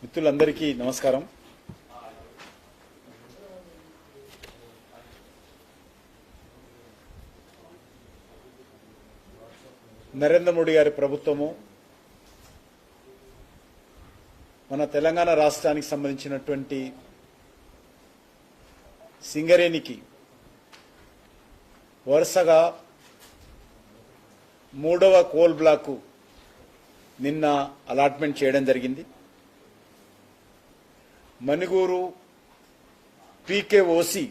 మిత్రులందరికీ నమస్కారం. నరేంద్ర మోడీ గారి ప్రభుత్వము మన తెలంగాణ రాష్ట్రానికి సంబంధించినటువంటి సింగరేణికి వరుసగా మూడవ కోల్ బ్లాక్ నిన్న అలాట్మెంట్ చేయడం జరిగింది. Manuguru PKOC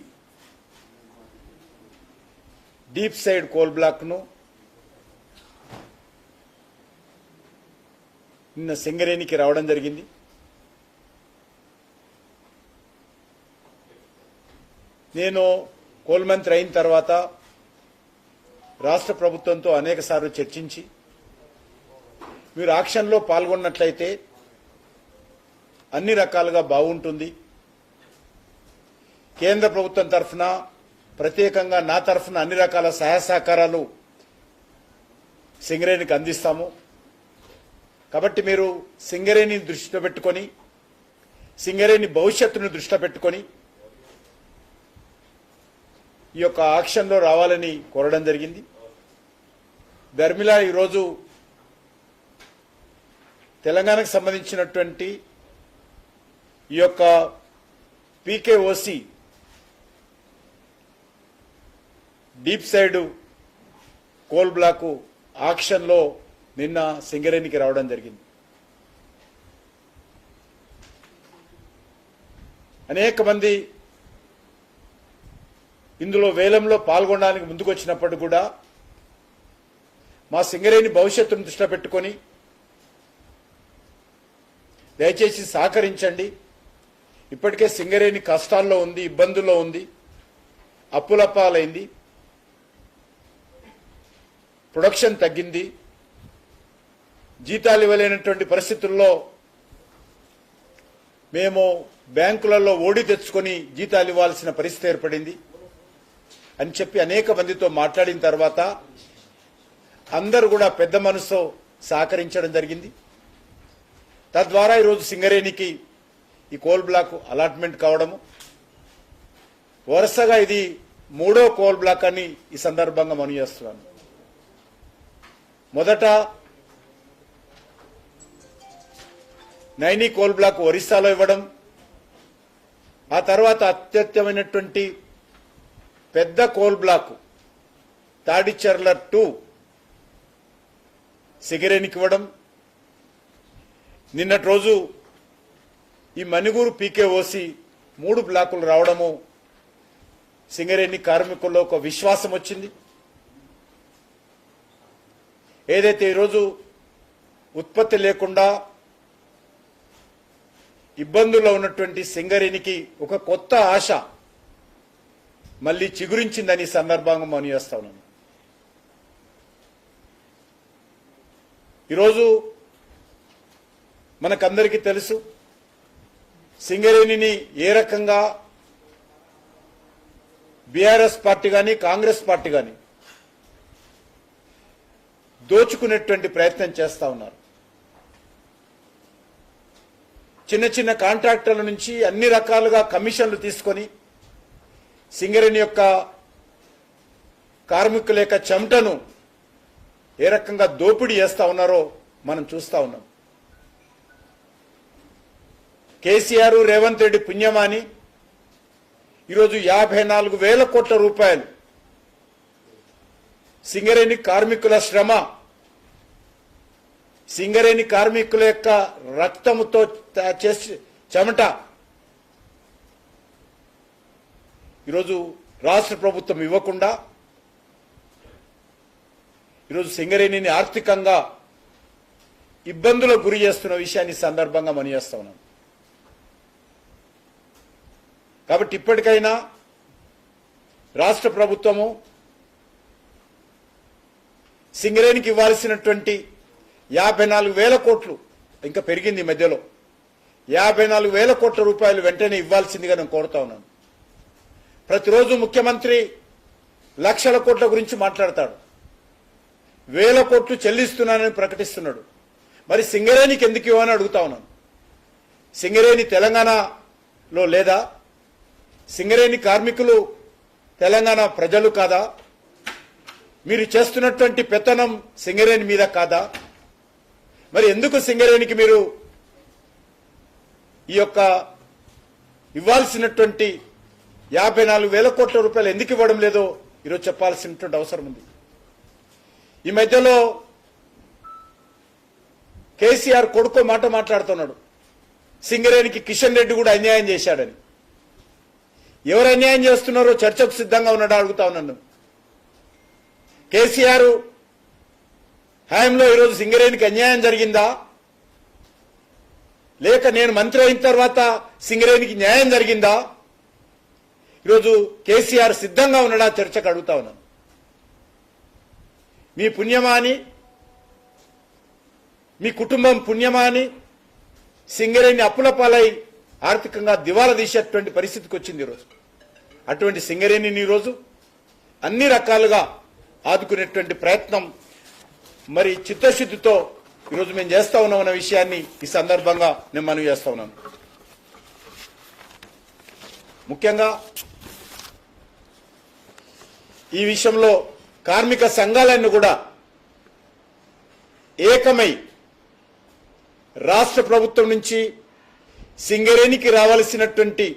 deep side coal block ను నిన్న సింగరేణికి రావడం జరిగింది. నేను కోల్ మంత్రి అయిన తర్వాత రాష్ట్ర ప్రభుత్వంతో అనేక సార్లు చర్చించి మీరు ఆక్షన్లో పాల్గొన్నట్లయితే అన్ని రకాలుగా బాగుంటుంది, కేంద్ర ప్రభుత్వం తరఫున ప్రత్యేకంగా నా తరఫున అన్ని రకాల సహాయ సహకారాలు సింగరేణికి అందిస్తాము. కాబట్టి మీరు సింగరేణిని దృష్టిలో పెట్టుకొని సింగరేణి భవిష్యత్తును దృష్టిలో పెట్టుకొని ఈ యొక్క ఆక్షన్లో రావాలని కోరడం జరిగింది. ధర్మిలా ఈరోజు తెలంగాణకు సంబంధించినటువంటి ఈ యొక్క PKOC deep side coal block ఆక్షన్లో నిన్న సింగరేణికి రావడం జరిగింది. అనేక మంది ఇందులో వేలంలో పాల్గొనడానికి ముందుకు వచ్చినప్పుడు కూడా మా సింగరేణి భవిష్యత్తును దృష్టిలో పెట్టుకొని దయచేసి సహకరించండి. ఇప్పటికే సింగరేణి కష్టాల్లో ఉంది, ఇబ్బందుల్లో ఉంది, అప్పులపాలైంది, ప్రొడక్షన్ తగ్గింది, జీతాలు ఇవ్వలేనటువంటి పరిస్థితుల్లో మేము బ్యాంకులలో ఓడి తెచ్చుకొని జీతాలు ఇవ్వాల్సిన పరిస్థితి ఏర్పడింది అని చెప్పి అనేక మందితో మాట్లాడిన తర్వాత అందరూ కూడా పెద్ద మనసుతో సహకరించడం జరిగింది. తద్వారా ఈరోజు సింగరేణికి ఈ కోల్ బ్లాక్ అలాట్మెంట్ కావడము, వరుసగా ఇది మూడో కోల్ బ్లాక్ అని ఈ సందర్భంగా మనవి చేస్తున్నాను. మొదట నైని కోల్ బ్లాక్ ఒరిస్సాలో ఇవ్వడం, ఆ తర్వాత అత్యధికమైనటువంటి పెద్ద కోల్ బ్లాక్ తాడిచెర్ల 2 సింగరేణికి ఇవ్వడం, నిన్నటి రోజు ఈ మణిగూరు పీకేఓసి 3 బ్లాకులు రావడము సింగరేణి కార్మికుల్లో ఒక విశ్వాసం వచ్చింది. ఏదైతే ఈరోజు ఉత్పత్తి లేకుండా ఇబ్బందుల్లో ఉన్నటువంటి సింగరేణికి ఒక కొత్త ఆశ మళ్ళీ చిగురించిందని సందర్భంగా మనం చేస్తా ఉన్నాను. ఈరోజు మనకందరికీ తెలుసు సింగరేణిని ఏ రకంగా బీఆర్ఎస్ పార్టీ కానీ కాంగ్రెస్ పార్టీ కానీ దోచుకునేటువంటి ప్రయత్నం చేస్తా ఉన్నారు. చిన్న చిన్న కాంట్రాక్టర్ల నుంచి అన్ని రకాలుగా కమిషన్లు తీసుకొని సింగరేణి యొక్క కార్మికుల యొక్క చెమటను ఏ రకంగా దోపిడీ చేస్తా ఉన్నారో మనం చూస్తా ఉన్నాం. కేసీఆర్ రేవంత్ రెడ్డి పుణ్యమాని ఈరోజు 54,000 కోట్ల రూపాయలు సింగరేణి కార్మికుల శ్రమ, సింగరేణి కార్మికుల యొక్క రక్తముతో చేసి చెమట ఈరోజు రాష్ట్ర ప్రభుత్వం ఇవ్వకుండా ఈరోజు సింగరేణిని ఆర్థికంగా ఇబ్బందులకు గురి చేస్తున్న విషయాన్ని సందర్భంగా మనం చేస్తా ఉన్నాం. కాబట్టి ఇప్పటికైనా రాష్ట్ర ప్రభుత్వము సింగరేణికి ఇవ్వాల్సినటువంటి 54,000 కోట్లు ఇంకా పెరిగింది మధ్యలో 54,000 కోట్ల రూపాయలు వెంటనే ఇవ్వాల్సిందిగా నేను కోరుతా ఉన్నాను. ప్రతిరోజు ముఖ్యమంత్రి లక్షల కోట్ల గురించి మాట్లాడతాడు, 1,000 కోట్లు చెల్లిస్తున్నానని ప్రకటిస్తున్నాడు. మరి సింగరేణికి ఎందుకు ఇవ్వని అడుగుతా ఉన్నాను. సింగరేణి తెలంగాణలో లేదా? సింగరేణి కార్మికులు తెలంగాణ ప్రజలు కాదా? మీరు చేస్తున్నటువంటి పెత్తనం సింగరేణి మీద కాదా? మరి ఎందుకు సింగరేణికి మీరు ఈ యొక్క ఇవ్వాల్సినటువంటి 54,000 కోట్ల రూపాయలు ఎందుకు ఇవ్వడం లేదో ఈరోజు చెప్పాల్సినటువంటి అవసరం ఉంది. ఈ మధ్యలో కేసీఆర్ కొడుకో మాట మాట్లాడుతున్నాడు, సింగరేణికి కిషన్ రెడ్డి కూడా అన్యాయం చేశాడని. ఎవరు అన్యాయం చేస్తున్నారో చర్చకు సిద్ధంగా ఉన్నాడు అడుగుతా ఉన్నాను. కేసీఆర్ హయాంలో ఈరోజు సింగరేణికి అన్యాయం జరిగిందా, లేక నేను మంత్రి అయిన తర్వాత సింగరేణికి న్యాయం జరిగిందా? ఈరోజు కేసీఆర్ సిద్ధంగా ఉన్నాడా చర్చకు అడుగుతా ఉన్నాను. మీ పుణ్యమా అని, మీ కుటుంబం పుణ్యమా అని సింగరేణి అప్పుల పాలై ఆర్థికంగా దివాలా తీసేటువంటి పరిస్థితికి వచ్చింది ఈరోజు. అటువంటి సింగరేణిని ఈరోజు అన్ని రకాలుగా ఆదుకునేటువంటి ప్రయత్నం మరి చిత్తశుద్ధితో ఈరోజు మేము చేస్తా ఉన్నాం అన్న విషయాన్ని ఈ సందర్భంగా నేను మనవి చేస్తా ఉన్నాను. ముఖ్యంగా ఈ విషయంలో కార్మిక సంఘాలన్నీ కూడా ఏకమై రాష్ట్ర ప్రభుత్వం నుంచి సింగరేణికి రావాల్సినటువంటి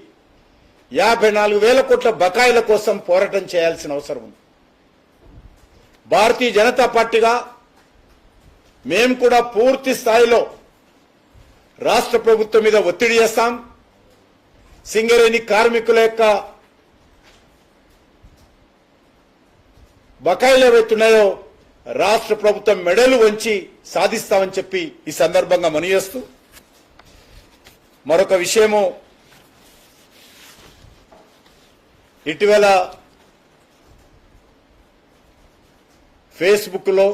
54,000 కోట్ల బకాయిల కోసం పోరాటం చేయాల్సిన అవసరం ఉంది. భారతీయ జనతా పార్టీగా మేము కూడా పూర్తి స్థాయిలో రాష్ట్ర ప్రభుత్వం మీద ఒత్తిడి చేస్తాం. సింగరేణి కార్మికుల యొక్క బకాయిలు ఏవైతున్నాయో రాష్ట్ర ప్రభుత్వం మెడలు వంచి సాధిస్తామని చెప్పి ఈ సందర్భంగా మనవి చేస్తూ, మరొక విషయము, ఇటీవల ఫేస్బుక్లో,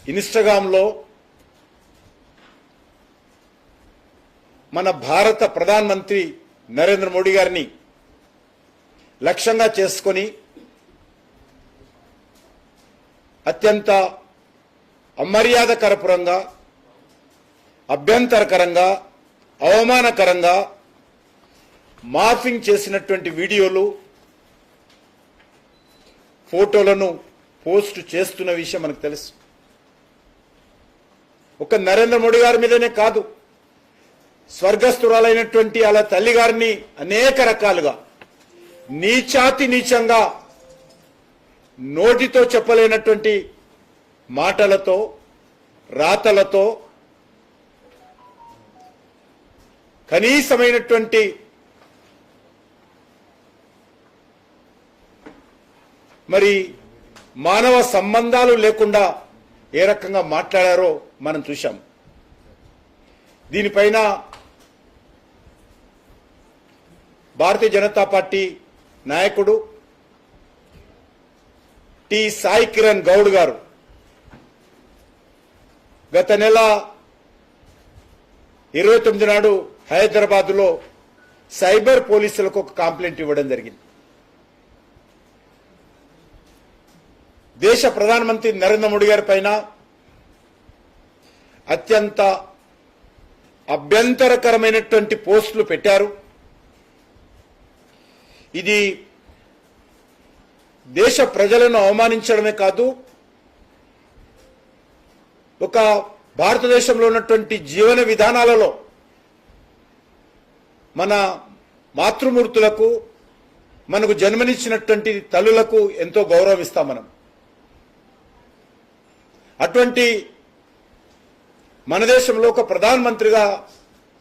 ఇన్స్టాగ్రామ్లో మన భారత ప్రధానమంత్రి నరేంద్ర మోడీ గారిని లక్ష్యంగా చేసుకొని అత్యంత అమర్యాదకరపురంగా, అభ్యంతరకరంగా, అవమానకరంగా మార్ఫింగ్ చేసినటువంటి వీడియోలు, ఫోటోలను పోస్ట్ చేస్తున్న విషయం మనకు తెలుసు. ఒక నరేంద్ర మోడీ గారి మీదనే కాదు, స్వర్గస్థురాలైనటువంటి అలా తల్లి గారిని అనేక రకాలుగా నీచాతి నీచంగా నోటితో చెప్పలేనటువంటి మాటలతో, రాతలతో, కనీసమైనటువంటి మరి మానవ సంబంధాలు లేకుండా ఏ రకంగా మాట్లాడారో మనం చూశాం. దీనిపైన భారతీయ జనతా పార్టీ నాయకుడు టి సాయి కిరణ్ గౌడ్ గారు గత నెల 29 నాడు హైదరాబాద్లో సైబర్ పోలీసులకు ఒక కంప్లైంట్ ఇవ్వడం జరిగింది. దేశ ప్రధానమంత్రి నరేంద్ర మోడీ గారి పైన అత్యంత అభ్యంతరకరమైనటువంటి పోస్టులు పెట్టారు. ఇది దేశ ప్రజలను అవమానించడమే కాదు, ఒక భారతదేశంలో ఉన్నటువంటి జీవన విధానాలలో మన మాతృమూర్తులకు, మనకు జన్మనిచ్చినటువంటి తల్లులకు ఎంతో గౌరవం ఇస్తాం మనం. అటువంటి మన దేశంలో ఒక ప్రధానమంత్రిగా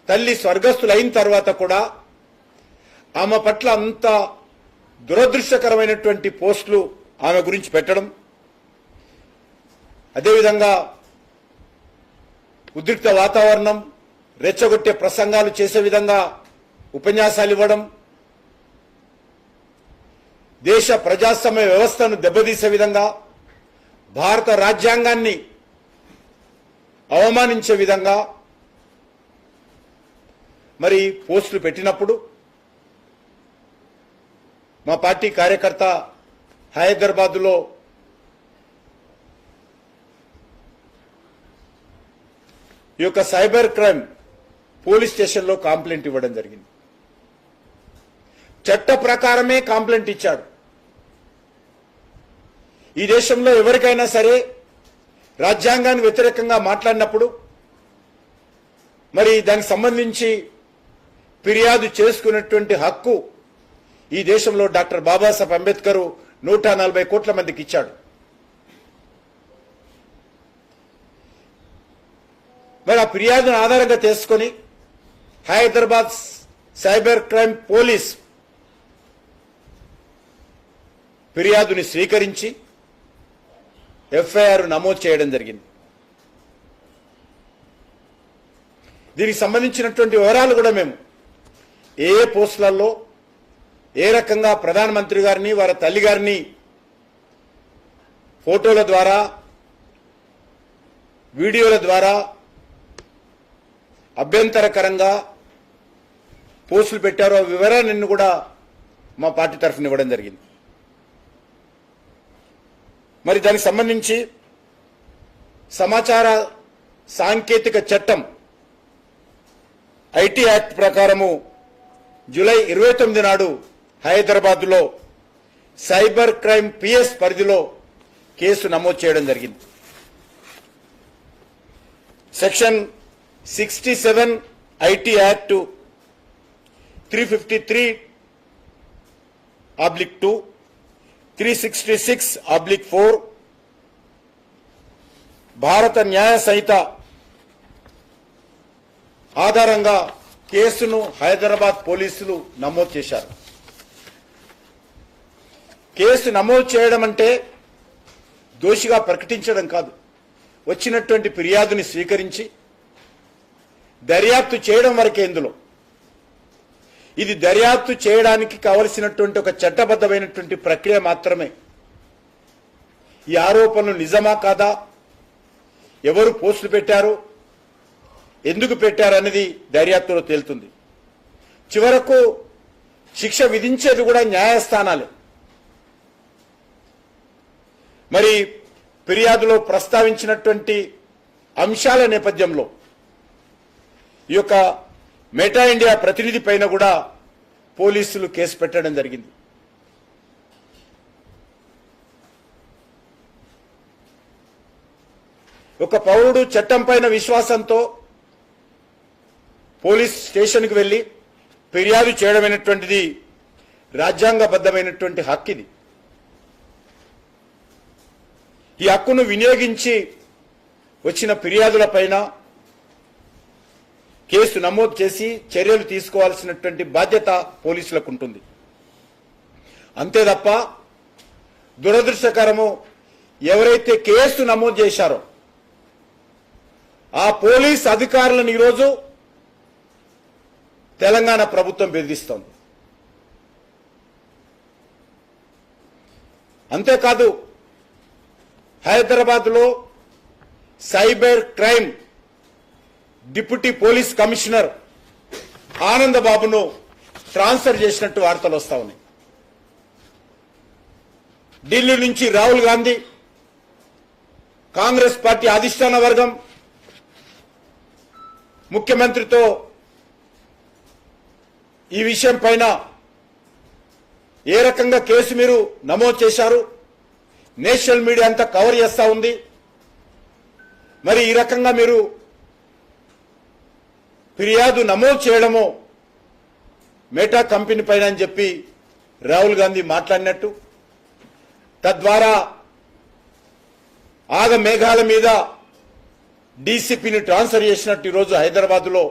తల్లి స్వర్గస్థులైన తర్వాత కూడా ఆమె పట్ల అంత దురదృష్టకరమైనటువంటి పోస్టులు ఆమె గురించి పెట్టడం, అదేవిధంగా ఉద్రిక్త వాతావరణం, రెచ్చగొట్టే ప్రసంగాలు చేసే విధంగా ఉపన్యాసాలు ఇవ్వడం, దేశ ప్రజాస్వామ్య వ్యవస్థను దెబ్బతీసే విధంగా, భారత రాజ్యాంగాన్ని అవమానించే విధంగా మరి పోస్టులు పెట్టినప్పుడు మా పార్టీ కార్యకర్త హైదరాబాద్లో ఈ యొక్క సైబర్ క్రైమ్ పోలీస్ స్టేషన్లో కంప్లైంట్ ఇవ్వడం జరిగింది. చట్ట ప్రకారమే కంప్లైంట్ ఇచ్చాడు. ఈ దేశంలో ఎవరికైనా సరే రాజ్యాంగానికి వ్యతిరేకంగా మాట్లాడినప్పుడు మరి దానికి సంబంధించి ఫిర్యాదు చేసుకునేటువంటి హక్కు ఈ దేశంలో డాక్టర్ బాబాసాహెబ్ అంబేద్కర్ 140 కోట్ల మందికి ఇచ్చాడు. మరి ఆ ఫిర్యాదును ఆధారంగా చేసుకొని హైదరాబాద్ సైబర్ క్రైమ్ పోలీస్ ఫిర్యాదుని స్వీకరించి ఎఫ్ఐఆర్ నమోదు చేయడం జరిగింది. దీనికి సంబంధించినటువంటి వివరాలు కూడా మేము ఏ పోస్టులలో ఏ రకంగా ప్రధానమంత్రి గారిని వారి తల్లి గారిని ఫోటోల ద్వారా వీడియోల ద్వారా అభ్యంతరకరంగా పోస్టులు పెట్టారో ఆ వివరాలన్నీ కూడా మా పార్టీ తరఫున ఇవ్వడం జరిగింది. మరి దానికి సంబంధించి సమాచార సాంకేతిక చట్టం ఐటీ యాక్ట్ ప్రకారము జూలై 29 నాడు హైదరాబాద్లో సైబర్ క్రైమ్ పిఎస్ పరిధిలో కేసు నమోదు చేయడం జరిగింది. సెక్షన్ 67 ఐటీ యాక్ట్ 353/2 366/4 భారత న్యాయ సంహిత ఆధారంగా కేసును హైదరాబాద్ పోలీసులు నమోదు చేశారు. కేసు నమోదు చేయడం అంటే దోషిగా ప్రకటించడం కాదు. వచ్చినటువంటి ఫిర్యాదుని స్వీకరించి దర్యాప్తు చేయడం వరకే ఇందులో. ఇది దర్యాప్తు చేయడానికి కావలసినటువంటి ఒక చట్టబద్ధమైనటువంటి ప్రక్రియ మాత్రమే. ఈ ఆరోపణలు నిజమా కాదా, ఎవరు పోస్టులు పెట్టారు, ఎందుకు పెట్టారు అనేది దర్యాప్తులో తేలుతుంది. చివరకు శిక్ష విధించేది కూడా న్యాయస్థానాలే. మరి ఫిర్యాదులో ప్రస్తావించినటువంటి అంశాల నేపథ్యంలో ఈ యొక్క మెటా ఇండియా ప్రతినిధి పైన కూడా పోలీసులు కేసు పెట్టడం జరిగింది. ఒక పౌరుడు చట్టం పైన విశ్వాసంతో పోలీస్ స్టేషన్కి వెళ్లి ఫిర్యాదు చేయడమైనటువంటిది రాజ్యాంగబద్ధమైనటువంటి హక్కు. ఇది ఈ హక్కును వినియోగించి వచ్చిన ఫిర్యాదులపైన కేసు నమోదు చేసి చర్యలు తీసుకోవాల్సినటువంటి బాధ్యత పోలీసులకు ఉంటుంది. అంతే తప్ప దురదృష్టకరము, ఎవరైతే కేసు నమోదు చేశారో ఆ పోలీస్ అధికారులను ఈరోజు తెలంగాణ ప్రభుత్వం బెదిరిస్తోంది. అంతేకాదు హైదరాబాద్లో cyber crime deputy police commissioner ఆనందబాబును ట్రాన్స్ఫర్ చేసినట్టు వార్తలు వస్తా ఉన్నాయి. ఢిల్లీ నుంచి రాహుల్ గాంధీ, కాంగ్రెస్ పార్టీ అధిష్టాన వర్గం ముఖ్యమంత్రితో ఈ విషయం పైన ఏ రకంగా కేసు మీరు నమోదు చేశారు, నేషనల్ మీడియా అంతా కవర్ చేస్తా ఉంది, మరి ఈ రకంగా మీరు ఫిర్యాదు నమోదు చేయడము మెటా కంపెనీ పైన అని చెప్పి రాహుల్ గాంధీ మాట్లాడినట్టు, తద్వారా ఆగ మేఘాల మీద డీసీపీని ట్రాన్స్ఫర్ చేసినట్టు ఈరోజు హైదరాబాద్లో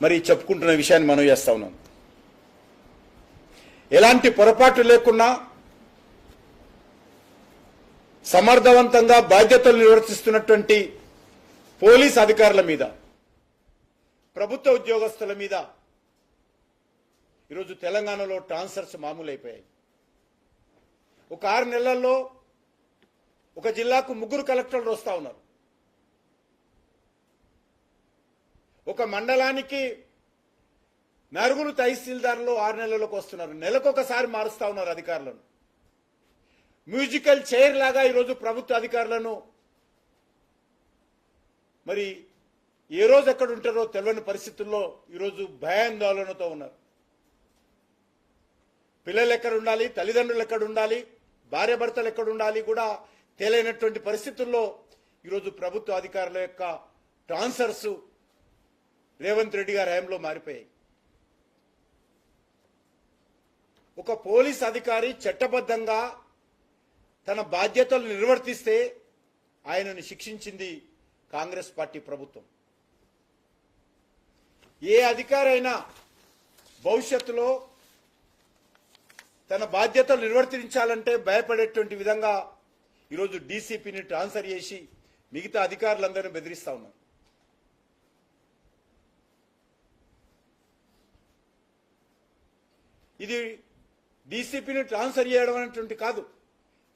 మరి చెప్పుకుంటున్న విషయాన్ని మనం చేస్తా ఉన్నాం. ఎలాంటి పొరపాటు లేకుండా సమర్థవంతంగా బాధ్యతలు నిర్వర్తిస్తున్నటువంటి పోలీస్ అధికారుల మీద, ప్రభుత్వ ఉద్యోగస్తుల మీద ఈరోజు తెలంగాణలో ట్రాన్స్ఫర్స్ మామూలైపోయాయి. ఒక 6 నెలల్లో ఒక జిల్లాకు 3 కలెక్టర్లు వస్తా ఉన్నారు. ఒక మండలానికి 4 తహసీల్దార్లు 6 నెలలకు వస్తున్నారు. నెలకొకసారి మారుస్తా ఉన్నారు అధికారులను. మ్యూజికల్ చైర్ లాగా ఈరోజు ప్రభుత్వ అధికారులను మరి ఏ రోజు ఎక్కడ ఉంటారో తెలియని పరిస్థితుల్లో ఈరోజు భయాందోళనతో ఉన్నారు. పిల్లలు ఎక్కడ ఉండాలి, తల్లిదండ్రులు ఎక్కడ ఉండాలి, భార్యాభర్తలు ఎక్కడ ఉండాలి కూడా తెలియనటువంటి పరిస్థితుల్లో ఈరోజు ప్రభుత్వ అధికారుల యొక్క ట్రాన్స్ఫర్స్ రేవంత్ రెడ్డి గారి హయాంలో మారిపోయాయి. ఒక పోలీస్ అధికారి చట్టబద్ధంగా తన బాధ్యతలు నిర్వర్తిస్తే ఆయనను శిక్షించింది కాంగ్రెస్ పార్టీ ప్రభుత్వం. ఏ అధికారి అయినా భవిష్యత్తులో తన బాధ్యతలు నిర్వర్తించాలంటే భయపడేటువంటి విధంగా ఈరోజు డీసీపీని ట్రాన్స్ఫర్ చేసి మిగతా అధికారులందరినీ బెదిరిస్తా ఉన్నారు. ఇది డీసీపీని ట్రాన్స్ఫర్ చేయడం అనేటువంటి కాదు.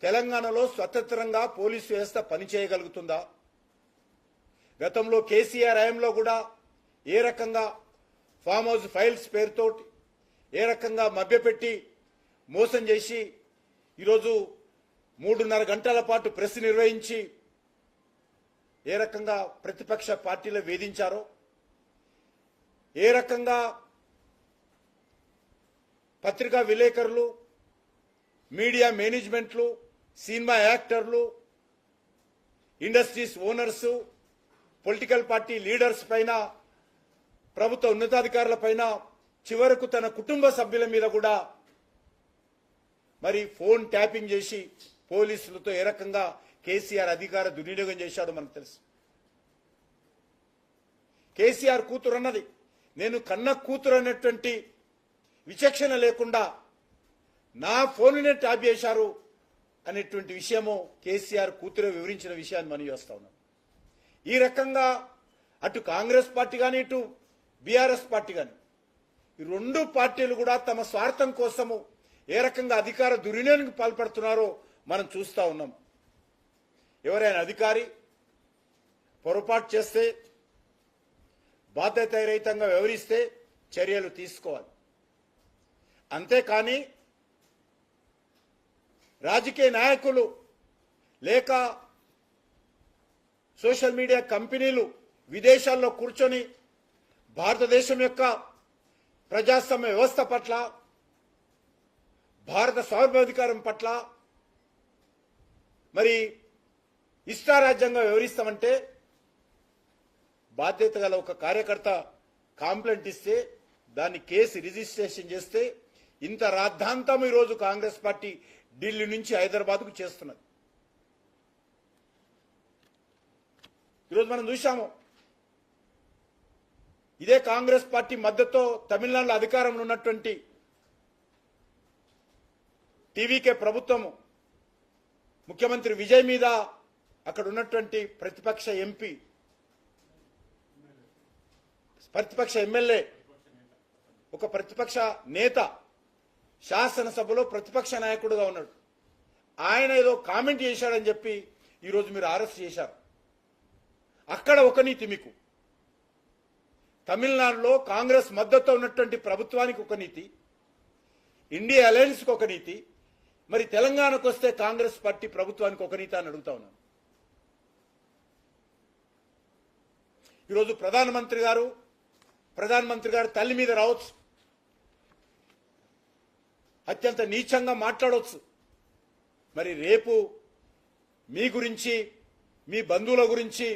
తెలంగాణలో స్వతంత్రంగా పోలీసు వ్యవస్థ పనిచేయగలుగుతుందా? గతంలో కేసీఆర్ హయాంలో కూడా ఏ రకంగా ఫామ్ హౌస్ ఫైల్స్ పేరుతో ఏ రకంగా మభ్యపెట్టి మోసం చేసి ఈరోజు 3.5 గంటల పాటు ప్రెస్ నిర్వహించి ఏ రకంగా ప్రతిపక్ష పార్టీలు వేధించారో, ఏ రకంగా పత్రికా విలేకరులు, మీడియా మేనేజ్మెంట్లు, సినిమా యాక్టర్లు, industries owners, political party leaders పైన, ప్రభుత్వ ఉన్నతాధికారుల పైన, చివరకు తన కుటుంబ సభ్యుల మీద కూడా మరి ఫోన్ ట్యాపింగ్ చేసి పోలీసులతో ఏ రకంగా కేసీఆర్ అధికార దుర్వినియోగం చేశాడో మనకు తెలుసు. కేసీఆర్ కూతురు అన్నది, నేను కన్న కూతురు అనేటువంటి విచక్షణ లేకుండా నా ఫోన్నే ట్యాప్ చేశారు అనేటువంటి విషయము కేసీఆర్ కూతురు వివరించిన విషయాన్ని మనం చేస్తా ఉన్నాం. ఈ రకంగా అటు కాంగ్రెస్ పార్టీ కానీ ఇటు బీఆర్ఎస్ పార్టీ కానీ ఈ రెండు పార్టీలు కూడా తమ స్వార్థం కోసము ఏ రకంగా అధికార దుర్వినియోగానికి పాల్పడుతున్నారో మనం చూస్తా ఉన్నాం. ఎవరైనా అధికారి పొరపాటు చేస్తే బాధ్యతారహితంగా వ్యవహరిస్తే చర్యలు తీసుకోవాలి. అంతేకాని రాజకీయ నాయకులు లేక సోషల్ మీడియా కంపెనీలు విదేశాల్లో కూర్చొని భారతదేశం యొక్క ప్రజాస్వామ్య వ్యవస్థ పట్ల, భారత సార్వభౌమాధికారం పట్ల మరి ఇష్టారాజ్యంగా వ్యవహరిస్తామంటే బాధ్యత గల ఒక కార్యకర్త కంప్లైంట్ ఇస్తే దాన్ని కేసు రిజిస్ట్రేషన్ చేస్తే ఇంత రాద్ధాంతం ఈరోజు కాంగ్రెస్ పార్టీ ఢిల్లీ నుంచి హైదరాబాద్కు చేస్తున్నది. ఈరోజు మనం చూశాము, ఇదే కాంగ్రెస్ పార్టీ మద్దతుతో తమిళనాడులో అధికారంలో ఉన్నటువంటి టీవీకే ప్రభుత్వము ముఖ్యమంత్రి విజయ్ మీద అక్కడ ఉన్నటువంటి ప్రతిపక్ష ఎంపీ, ప్రతిపక్ష ఎమ్మెల్యే, ఒక ప్రతిపక్ష నేత శాసనసభలో ప్రతిపక్ష నాయకుడుగా ఉన్నాడు. ఆయన ఏదో కామెంట్ చేశాడని చెప్పి ఈరోజు మీరు అరెస్ట్ చేశారు. అక్కడ ఒక నీతి మీకు, తమిళనాడులో కాంగ్రెస్ మద్దతు ఉన్నటువంటి ప్రభుత్వానికి ఒక నీతి, ఇండియా అలయన్స్కి ఒక నీతి, మరి తెలంగాణకు వస్తే కాంగ్రెస్ పార్టీ ప్రభుత్వానికి ఒక నీతి అని అడుగుతా ఉన్నాను. ఈరోజు ప్రధానమంత్రి గారు తల్లి మీద రావచ్చు, అత్యంత నీచంగా మాట్లాడవచ్చు. మరి రేపు మీ గురించి, మీ బంధువుల గురించి,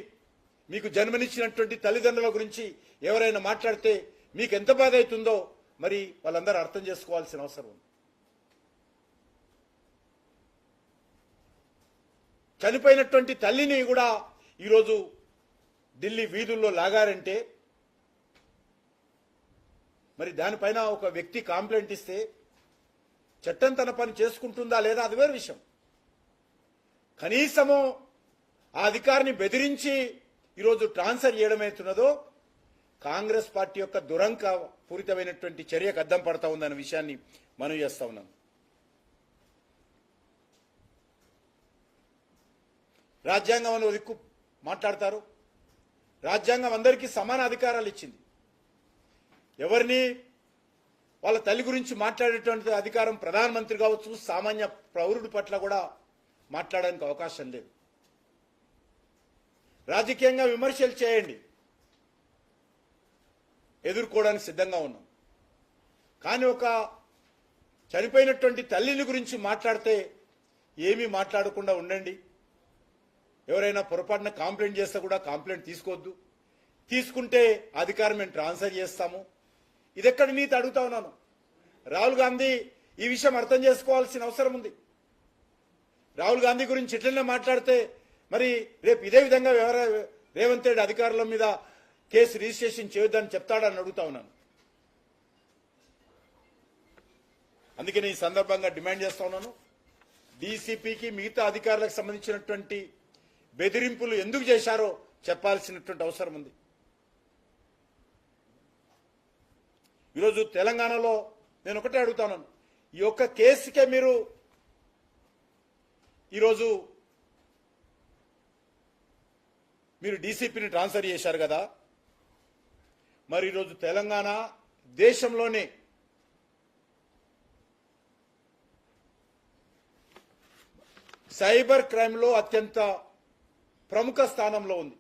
మీకు జన్మనిచ్చినటువంటి తల్లిదండ్రుల గురించి ఎవరైనా మాట్లాడితే మీకు ఎంత బాధ అవుతుందో మరి వాళ్ళందరూ అర్థం చేసుకోవాల్సిన అవసరం ఉంది. చనిపోయినటువంటి తల్లిని కూడా ఈరోజు ఢిల్లీ వీధుల్లో లాగారంటే మరి దానిపైన ఒక వ్యక్తి కంప్లైంట్ ఇస్తే చట్టం తన పని చేసుకుంటుందా లేదా అది వేరే విషయం. కనీసము ఆ అధికారిని బెదిరించి ఈరోజు ట్రాన్స్ఫర్ చేయడమవుతున్నదో కాంగ్రెస్ పార్టీ యొక్క దురంక పూరితమైనటువంటి చర్యకు అద్దం పడతా ఉందన్న విషయాన్ని మనం చేస్తా ఉన్నాం. రాజ్యాంగం అని దిక్కు మాట్లాడతారు. రాజ్యాంగం అందరికీ సమాన అధికారాలు ఇచ్చింది. ఎవరిని వాళ్ళ తల్లి గురించి మాట్లాడేటువంటి అధికారం ప్రధానమంత్రి కావచ్చు, సామాన్య పౌరుడి పట్ల కూడా మాట్లాడడానికి అవకాశం లేదు. రాజకీయంగా విమర్శలు చేయండి, ఎదుర్కోవడానికి సిద్ధంగా ఉన్నాం. కానీ ఒక చనిపోయినటువంటి తల్లిని గురించి మాట్లాడితే ఏమీ మాట్లాడకుండా ఉండండి. ఎవరైనా పొరపాటున కంప్లైంట్ చేస్తే కూడా కంప్లైంట్ తీసుకోవద్దు, తీసుకుంటే అధికారం మేము ట్రాన్స్ఫర్ చేస్తాము. ఇదెక్కడ నీతి అడుగుతా ఉన్నాను. రాహుల్ గాంధీ ఈ విషయం అర్థం చేసుకోవాల్సిన అవసరం ఉంది. రాహుల్ గాంధీ గురించి ఇట్లనే మాట్లాడితే మరి రేపు ఇదే విధంగా రేవంత్ రెడ్డి అధికారుల మీద కేసు రిజిస్ట్రేషన్ చేయొద్దని చెప్తాడని అడుగుతా ఉన్నాను. అందుకని ఈ సందర్భంగా డిమాండ్ చేస్తా ఉన్నాను, డీసీపీకి మిగతా అధికారులకు సంబంధించినటువంటి బెదిరింపులు ఎందుకు చేశారో చెప్పాల్సినటువంటి అవసరం ఉంది. ఈరోజు తెలంగాణలో నేను ఒకటే అడుగుతాను, ఈ ఒక్క కేసుకే మీరు ఈరోజు డీసీపీని ట్రాన్స్ఫర్ చేశారు కదా, మరి ఈరోజు తెలంగాణ దేశంలోనే సైబర్ క్రైమ్ లో అత్యంత ప్రముఖ స్థానంలో ఉంది.